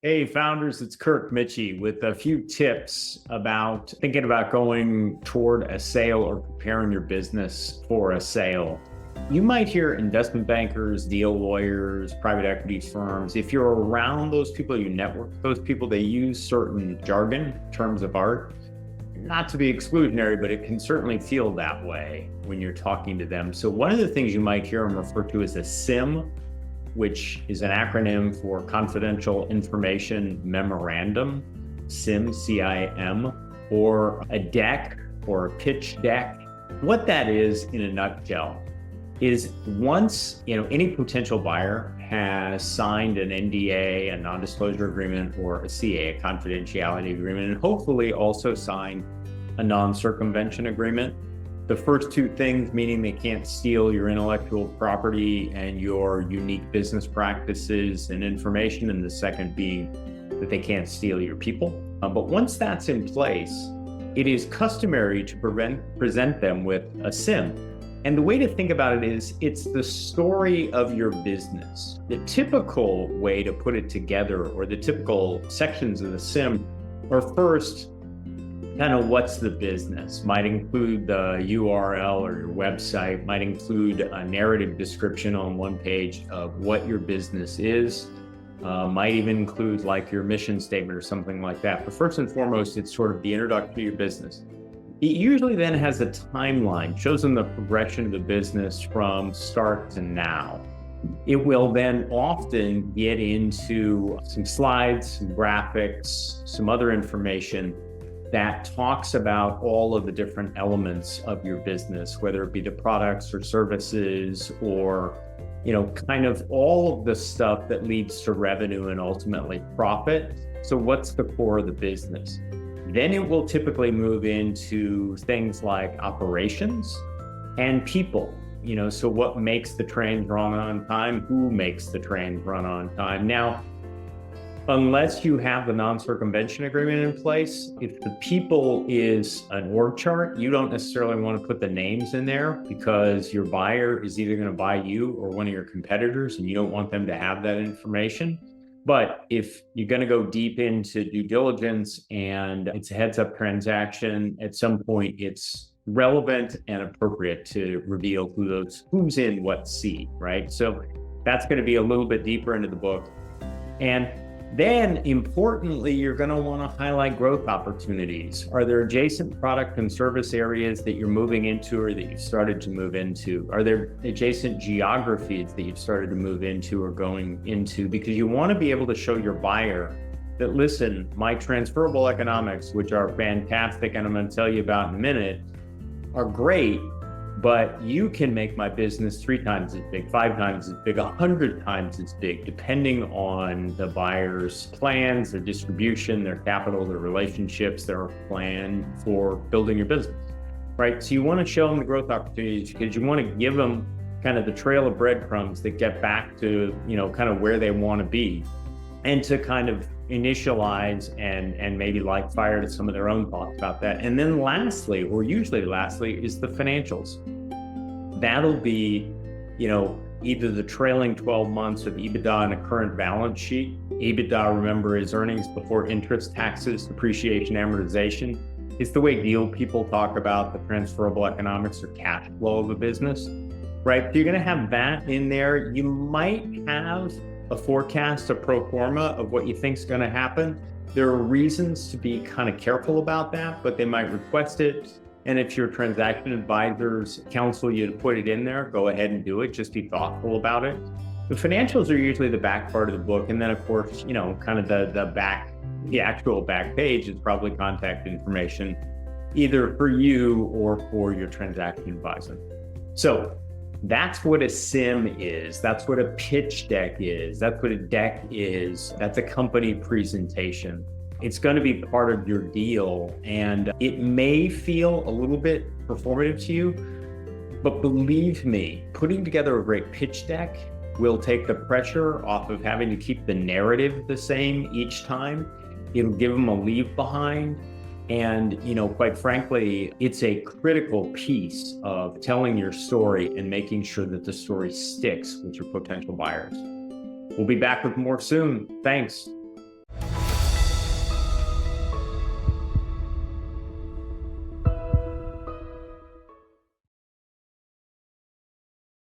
Hey, founders, it's Kirk Michie with a few tips about thinking about going toward a sale or preparing your business for a sale. You might hear investment bankers, deal lawyers, private equity firms. If you're around those people, you network with those people, they use certain jargon, terms of art. Not to be exclusionary, but it can certainly feel that way when you're talking to them. So one of the things you might hear them refer to as a CIM, which is an acronym for Confidential Information Memorandum, CIM, C-I-M, or a deck or a pitch deck. What that is in a nutshell is once any potential buyer has signed an NDA, a non-disclosure agreement, or a CA, a confidentiality agreement, and hopefully also signed a non-circumvention agreement. The first two things, meaning they can't steal your intellectual property and your unique business practices and information, and the second being that they can't steal your people. But once that's in place, it is customary to present them with a CIM. And the way to think about it is it's the story of your business. The typical way to put it together, or the typical sections of the CIM, are first, kind of what's the business, might include the URL or your website, might include a narrative description on one page of what your business is, might even include like your mission statement or something like that. But first and foremost, it's sort of the introduction to your business. It usually then has a timeline, shows them the progression of the business from start to now. It will then often get into some slides, some graphics, some other information that talks about all of the different elements of your business, whether it be the products or services or, kind of all of the stuff that leads to revenue and ultimately profit. So what's the core of the business? Then it will typically move into things like operations and people. So what makes the trains run on time? Who makes the trains run on time? Now, unless you have the non-circumvention agreement in place, if the people is an org chart, you don't necessarily want to put the names in there because your buyer is either going to buy you or one of your competitors, and you don't want them to have that information. But if you're going to go deep into due diligence and it's a heads-up transaction, at some point it's relevant and appropriate to reveal who's in what seat, right? So that's going to be a little bit deeper into the book. And then importantly, you're going to want to highlight growth opportunities. Are there adjacent product and service areas that you're moving into or that you've started to move into? Are there adjacent geographies that you've started to move into or going into? Because you want to be able to show your buyer that, listen, my transferable economics, which are fantastic, and I'm going to tell you about in a minute, are great, but you can make my business 3 times as big, 5 times as big, 100 times as big, depending on the buyer's plans, their distribution, their capital, their relationships, their plan for building your business, right? So you want to show them the growth opportunities because you want to give them kind of the trail of breadcrumbs that get back to, kind of where they want to be, and to kind of initialize and maybe light fire to some of their own thoughts about that. And then lastly, or usually lastly, is the financials. That'll be, either the trailing 12 months of EBITDA and a current balance sheet. EBITDA, remember, is earnings before interest, taxes, depreciation, amortization. It's the way deal people talk about the transferable economics or cash flow of a business, right? So you're going to have that in there. You might have a forecast, a pro forma of what you think is going to happen. There are reasons to be kind of careful about that, but they might request it. And if your transaction advisors counsel you to put it in there, go ahead and do it. Just be thoughtful about it. The financials are usually the back part of the book. And then of course, kind of the actual back page is probably contact information, either for you or for your transaction advisor. So that's what a CIM is. That's what a pitch deck is. That's what a deck is. That's a company presentation. It's going to be part of your deal, and it may feel a little bit performative to you, but believe me, putting together a great pitch deck will take the pressure off of having to keep the narrative the same each time. It'll give them a leave behind. And, quite frankly, it's a critical piece of telling your story and making sure that the story sticks with your potential buyers. We'll be back with more soon. Thanks.